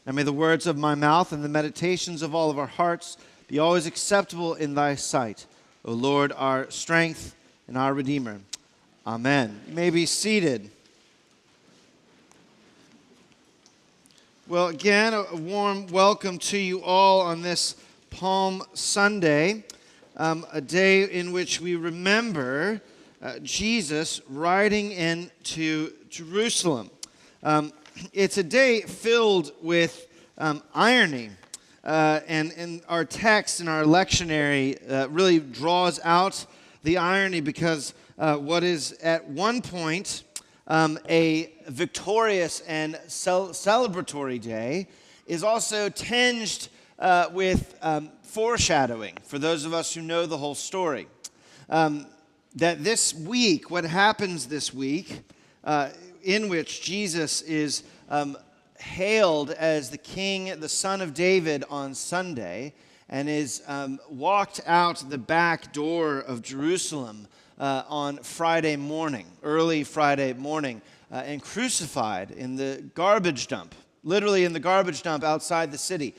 And may the words of my mouth and the meditations of all of our hearts be always acceptable in thy sight, O Lord, our strength and our Redeemer. Amen. You may be seated. Well, again, a warm welcome to you all on this Palm Sunday, a day in which we remember Jesus riding into Jerusalem. It's a day filled with irony, and our text in our lectionary really draws out the irony because what is at one point a victorious and celebratory day is also tinged with foreshadowing for those of us who know the whole story. That this week, what happens this week, in which Jesus is hailed as the King, the Son of David on Sunday, and is walked out the back door of Jerusalem on Friday morning, early Friday morning, and crucified in the garbage dump, literally in the garbage dump outside the city.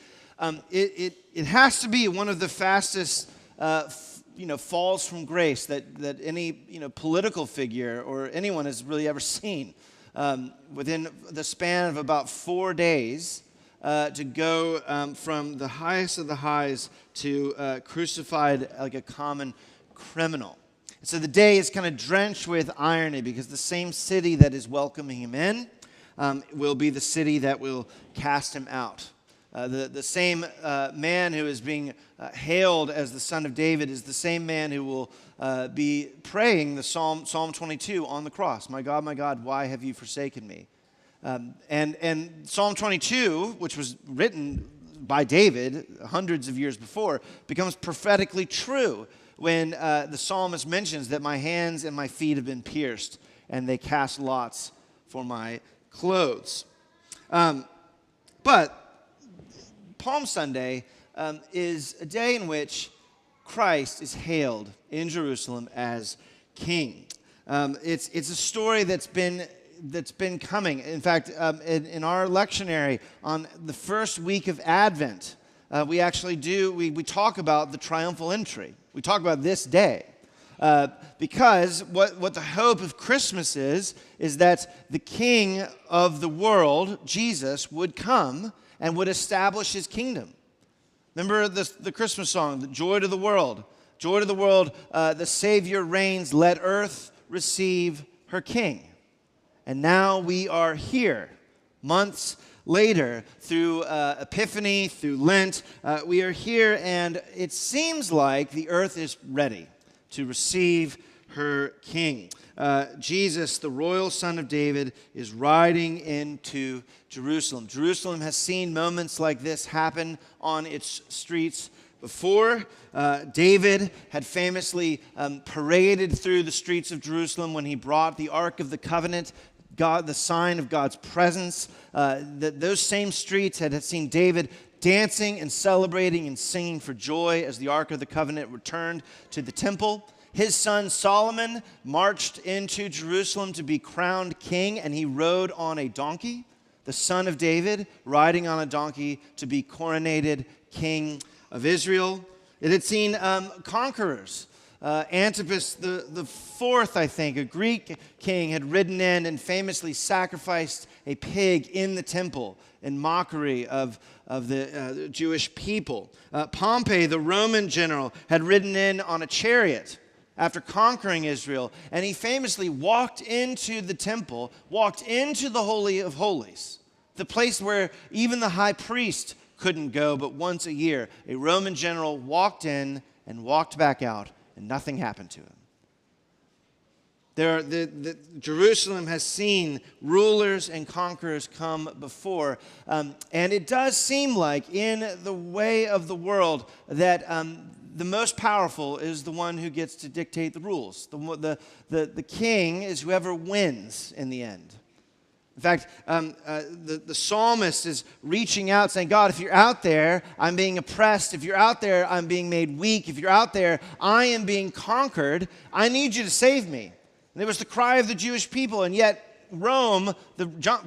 It has to be one of the fastest falls from grace that any political figure or anyone has really ever seen. Within the span of about 4 days, to go from the highest of the highs to crucified like a common criminal. So the day is kind of drenched with irony because the same city that is welcoming him in will be the city that will cast him out. The same man who is being hailed as the Son of David is the same man who will be praying the Psalm 22 on the cross. My God, why have you forsaken me? And Psalm 22, which was written by David hundreds of years before, becomes prophetically true when the psalmist mentions that my hands and my feet have been pierced and they cast lots for my clothes. But Palm Sunday is a day in which Christ is hailed in Jerusalem as King. It's a story that's been coming. In fact, in our lectionary on the first week of Advent, we talk about the triumphal entry. We talk about this day. Because what the hope of Christmas is that the King of the world, Jesus, would come and would establish his kingdom. Remember the Christmas song, the joy to the world. Joy to the world, the Savior reigns, let earth receive her King. And now we are here, months later, through Epiphany, through Lent. We are here, and it seems like the earth is ready to receive her King. Jesus, the royal Son of David, is riding into Jerusalem. Jerusalem has seen moments like this happen on its streets before. David had famously paraded through the streets of Jerusalem when he brought the Ark of the Covenant, God, the sign of God's presence. Those same streets had seen David dancing and celebrating and singing for joy as the Ark of the Covenant returned to the temple. His son Solomon marched into Jerusalem to be crowned king, and he rode on a donkey, the son of David, riding on a donkey to be coronated king of Israel. It had seen conquerors. Antipas the fourth, I think, a Greek king, had ridden in and famously sacrificed a pig in the temple in mockery of the Jewish people. Pompey, the Roman general, had ridden in on a chariot after conquering Israel, and he famously walked into the temple, walked into the Holy of Holies, the place where even the high priest couldn't go but once a year. A Roman general walked in and walked back out, and nothing happened to him. Jerusalem has seen rulers and conquerors come before, and it does seem like in the way of the world that the most powerful is the one who gets to dictate the rules. The king is whoever wins in the end. In fact, the psalmist is reaching out saying, God, if you're out there, I'm being oppressed. If you're out there, I'm being made weak. If you're out there, I am being conquered. I need you to save me. And it was the cry of the Jewish people, and yet Rome,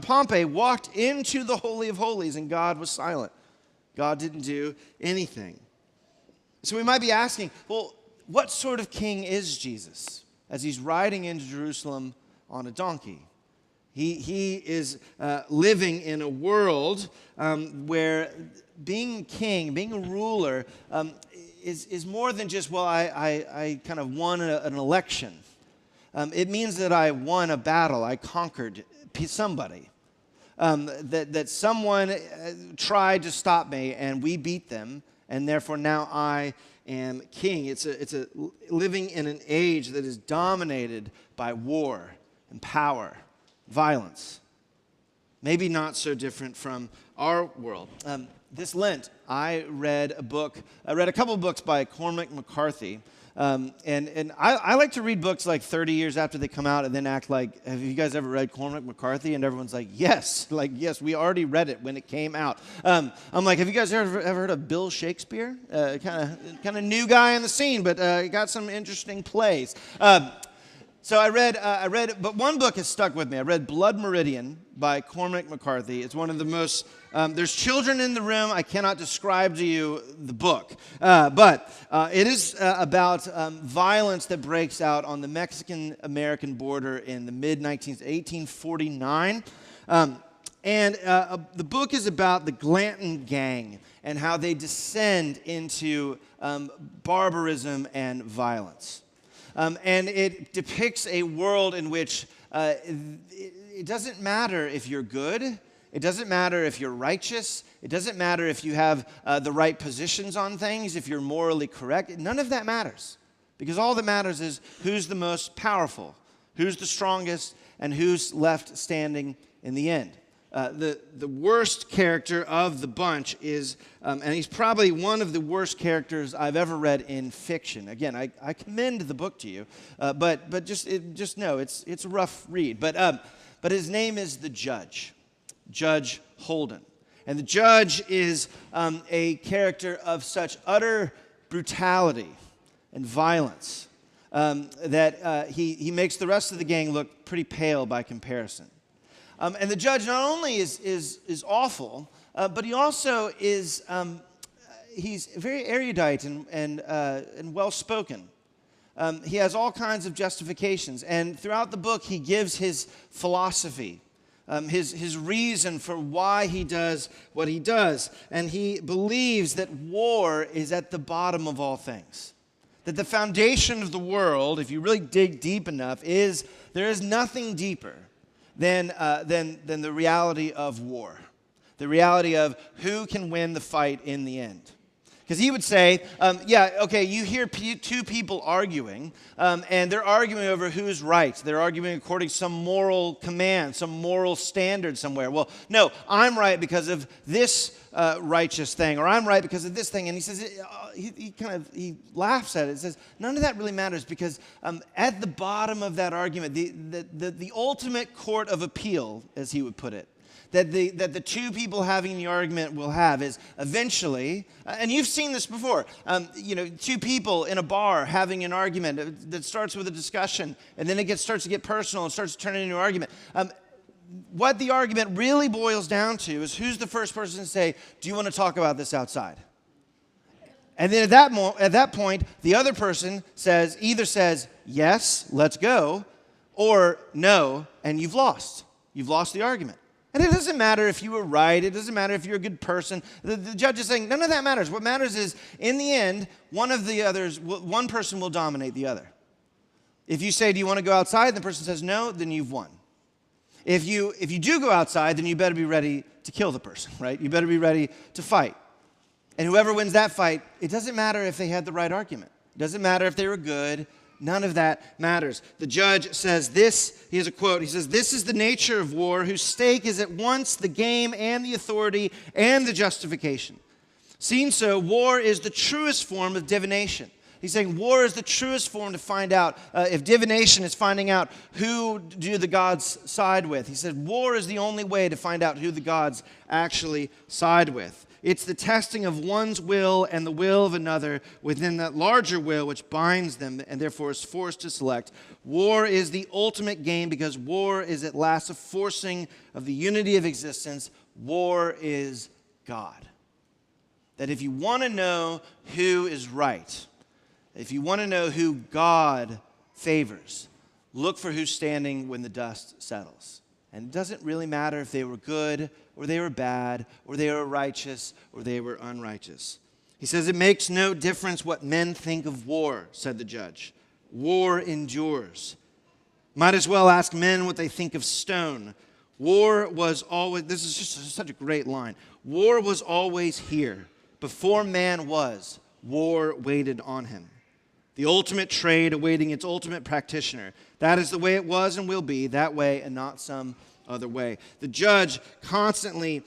Pompey walked into the Holy of Holies and God was silent. God didn't do anything. So we might be asking, well, what sort of king is Jesus as he's riding into Jerusalem on a donkey? He is living in a world where being king, being a ruler, is more than just, well, I kind of won an election. It means that I won a battle. I conquered somebody. That someone tried to stop me, and we beat them, and therefore now I am king. It's a living in an age that is dominated by war and power, violence. Maybe not so different from our world. This Lent, I read a couple of books by Cormac McCarthy. And I like to read books like 30 years after they come out and then act like, have you guys ever read Cormac McCarthy? And everyone's like, yes, we already read it when it came out. I'm like, have you guys ever heard of Bill Shakespeare? Kind of new guy in the scene, but got some interesting plays. So I read, but one book has stuck with me. I read Blood Meridian by Cormac McCarthy. It's one of the most, there's children in the room. I cannot describe to you the book. But it is about violence that breaks out on the Mexican-American border in the mid-19th, 1849. The book is about the Glanton Gang and how they descend into barbarism and violence. And it depicts a world in which it doesn't matter if you're good. It doesn't matter if you're righteous. It doesn't matter if you have the right positions on things, if you're morally correct. None of that matters. Because all that matters is who's the most powerful, who's the strongest, and who's left standing in the end. The worst character of the bunch is, and he's probably one of the worst characters I've ever read in fiction. Again, I commend the book to you, but just know it's a rough read. But his name is the Judge, Judge Holden, and the Judge is a character of such utter brutality and violence that he makes the rest of the gang look pretty pale by comparison. And the Judge not only is awful, but he also is he's very erudite and well-spoken. He has all kinds of justifications, and throughout the book he gives his philosophy, his reason for why he does what he does, and he believes that war is at the bottom of all things. That the foundation of the world, if you really dig deep enough, is there is nothing deeper than the reality of war, the reality of who can win the fight in the end. Because he would say, you hear two people arguing, and they're arguing over who's right. They're arguing according to some moral command, some moral standard somewhere. Well, no, I'm right because of this righteous thing, or I'm right because of this thing. And he says, he laughs at it and says, none of that really matters because at the bottom of that argument, the ultimate court of appeal, as he would put it, that the two people having the argument will have is eventually, and you've seen this before, two people in a bar having an argument that starts with a discussion, and then it starts to get personal and starts to turn into an argument. What the argument really boils down to is who's the first person to say, do you want to talk about this outside? And then at that point, the other person either says, yes, let's go, or no, and you've lost. You've lost the argument. And it doesn't matter if you were right. It doesn't matter if you're a good person. The judge is saying, none of that matters. What matters is, in the end, one person will dominate the other. If you say, do you want to go outside? And the person says no, then you've won. If you do go outside, then you better be ready to kill the person, right? You better be ready to fight. And whoever wins that fight, it doesn't matter if they had the right argument. It doesn't matter if they were good. None of that matters. The Judge says this, he has a quote, he says, "This is the nature of war, whose stake is at once the game and the authority and the justification. Seen so, war is the truest form of divination." He's saying war is the truest form to find out, if divination is finding out who do the gods side with. He said war is the only way to find out who the gods actually side with. It's the testing of one's will and the will of another within that larger will which binds them and therefore is forced to select. War is the ultimate game because war is at last a forcing of the unity of existence. War is God. That if you want to know who is right, if you want to know who God favors, look for who's standing when the dust settles. And it doesn't really matter if they were good or they were bad or they were righteous or they were unrighteous. He says, it makes no difference what men think of war, said the judge. War endures. Might as well ask men what they think of stone. War was always, this is just such a great line. War was always here. Before man was, war waited on him. The ultimate trade awaiting its ultimate practitioner. That is the way it was and will be, that way and not some other way. The judge constantly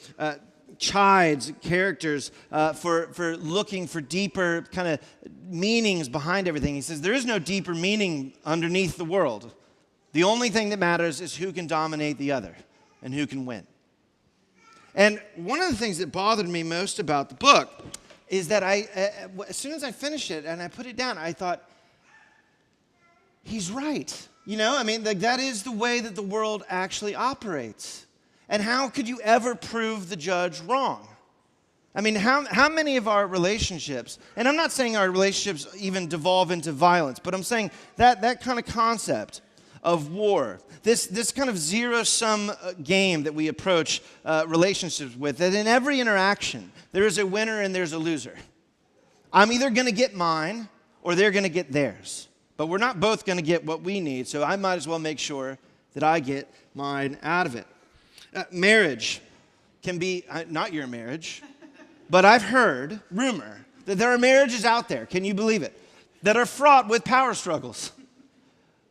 chides characters for looking for deeper kind of meanings behind everything. He says there is no deeper meaning underneath the world. The only thing that matters is who can dominate the other and who can win. And one of the things that bothered me most about the book is that as soon as I finished it and I put it down, I thought, he's right. You know, I mean, that is the way that the world actually operates. And how could you ever prove the judge wrong? I mean, how many of our relationships, and I'm not saying our relationships even devolve into violence, but I'm saying that kind of concept of war, this kind of zero-sum game that we approach relationships with, that in every interaction, there is a winner and there's a loser. I'm either going to get mine or they're going to get theirs. But we're not both going to get what we need, so I might as well make sure that I get mine out of it. Marriage can be, not your marriage, but I've heard rumor that there are marriages out there, can you believe it, that are fraught with power struggles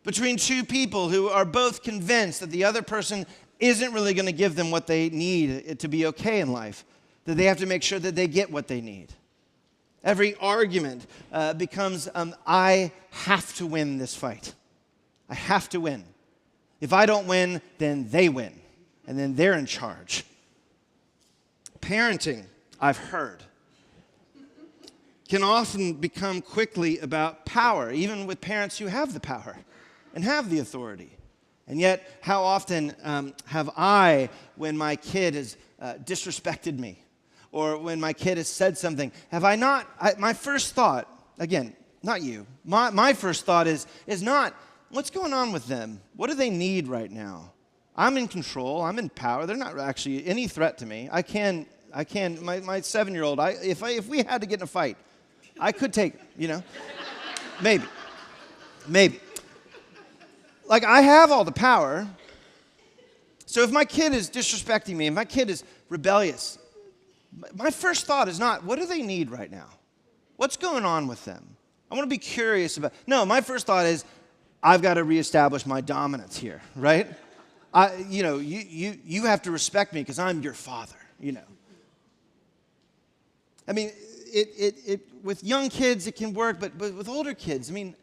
between two people who are both convinced that the other person isn't really going to give them what they need to be okay in life, that they have to make sure that they get what they need. Every argument becomes, I have to win this fight. I have to win. If I don't win, then they win, and then they're in charge. Parenting, I've heard, can often become quickly about power, even with parents who have the power and have the authority. And yet, how often have I, when my kid has disrespected me, or when my kid has said something, have I not, my first thought, again, not you, my first thought is not, what's going on with them? What do they need right now? I'm in control, I'm in power, they're not actually any threat to me. I can, my 7-year-old, if we had to get in a fight, I could take, maybe. Like, I have all the power. So if my kid is disrespecting me, if my kid is rebellious, my first thought is not, what do they need right now? What's going on with them? I want to be curious about. No, my first thought is, I've got to reestablish my dominance here, right? You have to respect me because I'm your father, I mean, with young kids it can work, but with older kids, I mean,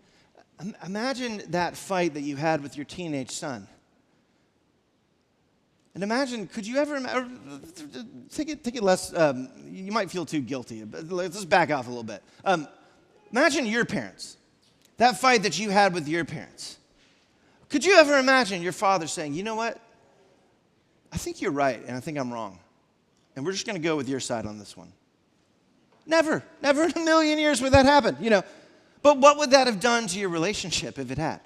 imagine that fight that you had with your teenage son. And imagine, could you ever take it less, you might feel too guilty, but let's back off a little bit. Imagine your parents, that fight that you had with your parents. Could you ever imagine your father saying, you know what, I think you're right and I think I'm wrong, and we're just going to go with your side on this one? Never in a million years would that happen, But what would that have done to your relationship if it had?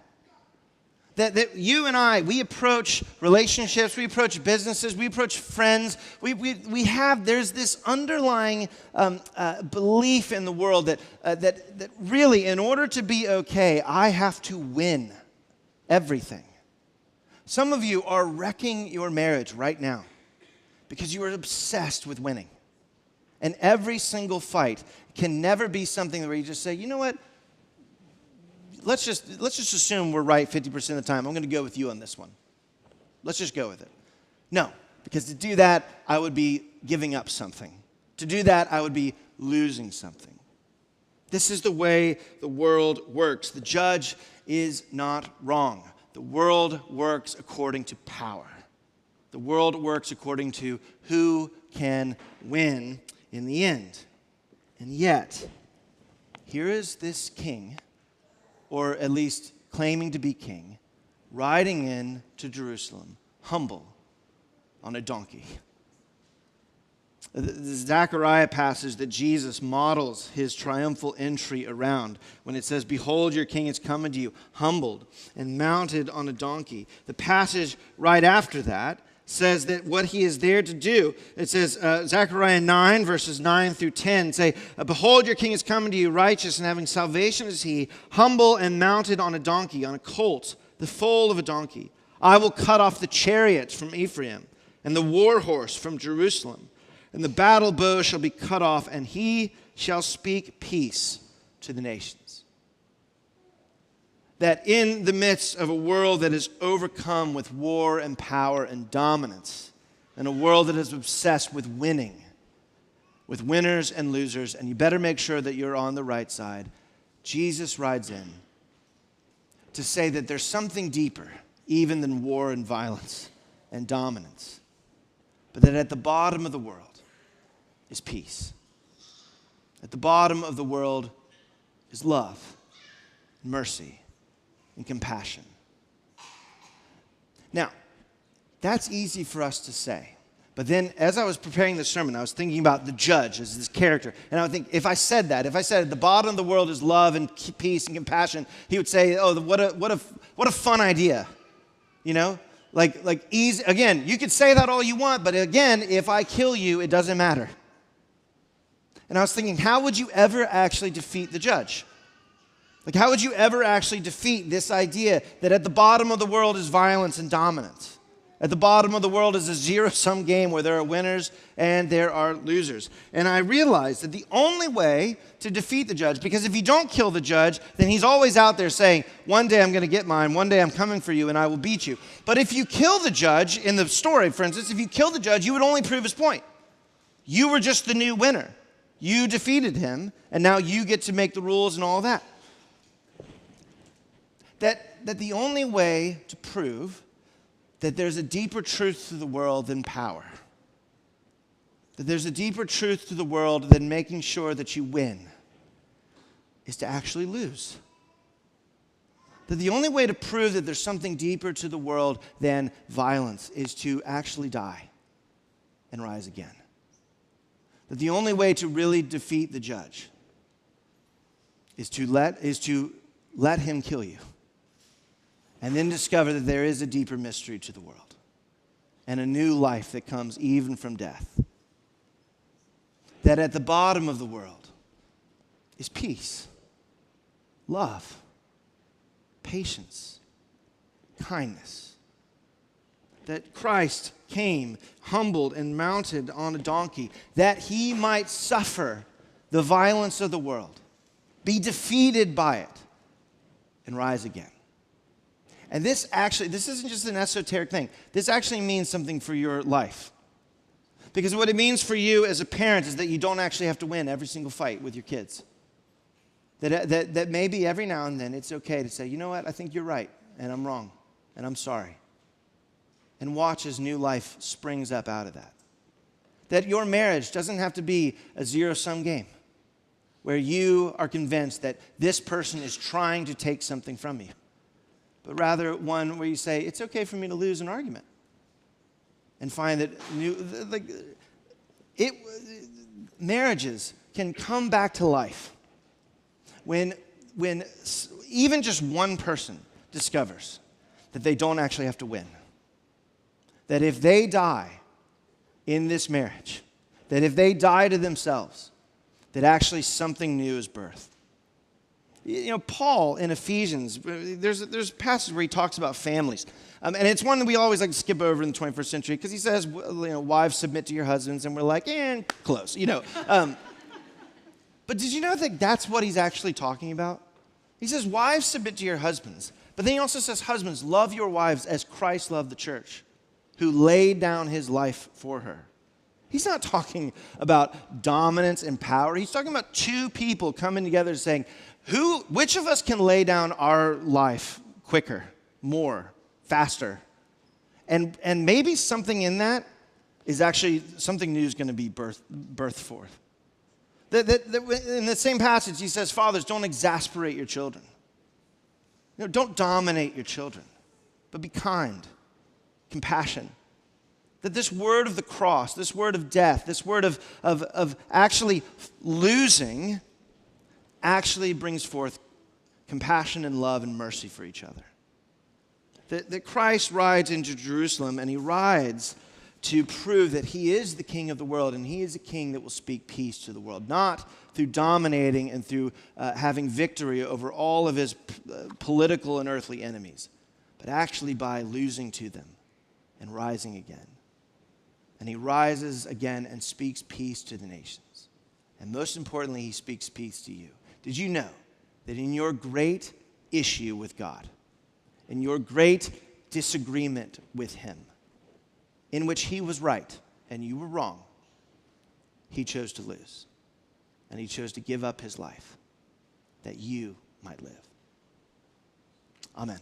That you and I, we approach relationships, we approach businesses, we approach friends. There's this underlying belief in the world that really, in order to be okay, I have to win everything. Some of you are wrecking your marriage right now because you are obsessed with winning. And every single fight can never be something where you just say, you know what? Let's just assume we're right 50% of the time. I'm going to go with you on this one. Let's just go with it. No, because to do that, I would be giving up something. To do that, I would be losing something. This is the way the world works. The judge is not wrong. The world works according to power. The world works according to who can win in the end. And yet, here is this king, or at least claiming to be king, riding in to Jerusalem, humble, on a donkey. The Zechariah passage that Jesus models his triumphal entry around when it says, "Behold, your king is coming to you, humbled and mounted on a donkey." The passage right after that says that what he is there to do, it says, Zechariah 9, verses 9 through 10, say, "Behold, your king is coming to you, righteous and having salvation is he, humble and mounted on a donkey, on a colt, the foal of a donkey. I will cut off the chariots from Ephraim and the war horse from Jerusalem. And the battle bow shall be cut off, and he shall speak peace to the nations." That in the midst of a world that is overcome with war and power and dominance, and a world that is obsessed with winning, with winners and losers, and you better make sure that you're on the right side, Jesus rides in to say that there's something deeper even than war and violence and dominance, but that at the bottom of the world is peace. At the bottom of the world is love, mercy, and compassion. Now, that's easy for us to say. But then as I was preparing this sermon, I was thinking about the judge as this character. And I would think, if I said at the bottom of the world is love and peace and compassion, he would say, "Oh, what a fun idea." You know? Like easy. Again, you could say that all you want, but again, if I kill you, it doesn't matter. And I was thinking, how would you ever actually defeat the judge? Like, how would you ever actually defeat this idea that at the bottom of the world is violence and dominance? At the bottom of the world is a zero-sum game where there are winners and there are losers. And I realized that the only way to defeat the judge, because if you don't kill the judge, then he's always out there saying, "One day I'm going to get mine, one day I'm coming for you and I will beat you." But if you kill the judge, in the story, for instance, if you kill the judge, you would only prove his point. You were just the new winner. You defeated him, and now you get to make the rules and all that. That the only way to prove that there's a deeper truth to the world than power, that there's a deeper truth to the world than making sure that you win, is to actually lose. That the only way to prove that there's something deeper to the world than violence is to actually die and rise again. That the only way to really defeat the judge is to let him kill you, and then discover that there is a deeper mystery to the world and a new life that comes even from death. That at the bottom of the world is peace, love, patience, kindness. That Christ came humbled and mounted on a donkey that he might suffer the violence of the world, be defeated by it, and rise again. And this isn't just an esoteric thing. This actually means something for your life. Because what it means for you as a parent is that you don't actually have to win every single fight with your kids. That maybe every now and then it's okay to say, "You know what, I think you're right, and I'm wrong, and I'm sorry." And watch as new life springs up out of that. That your marriage doesn't have to be a zero-sum game where you are convinced that this person is trying to take something from you, but rather one where you say, "It's okay for me to lose an argument," and find that marriages can come back to life when even just one person discovers that they don't actually have to win. That if they die in this marriage, that if they die to themselves, that actually something new is birthed. You know, Paul in Ephesians, there's a passage where he talks about families. And it's one that we always like to skip over in the 21st century because he says, "Wives, submit to your husbands," and we're like, close, But did you know that that's what he's actually talking about? He says, "Wives, submit to your husbands." But then he also says, "Husbands, love your wives as Christ loved the church, who laid down his life for her." He's not talking about dominance and power. He's talking about two people coming together saying, which of us can lay down our life quicker, more, faster? And maybe something in that is actually something new is going to be birthed forth. In the same passage, he says, fathers, don't exasperate your children. Don't dominate your children, but be kind, compassion. That this word of the cross, this word of death, this word of actually losing, actually brings forth compassion and love and mercy for each other. That Christ rides into Jerusalem, and he rides to prove that he is the king of the world, and he is a king that will speak peace to the world, not through dominating and through having victory over all of his political and earthly enemies, but actually by losing to them and rising again. And he rises again and speaks peace to the nations. And most importantly, he speaks peace to you. Did you know that in your great issue with God, in your great disagreement with him, in which he was right and you were wrong, he chose to lose. And he chose to give up his life that you might live. Amen.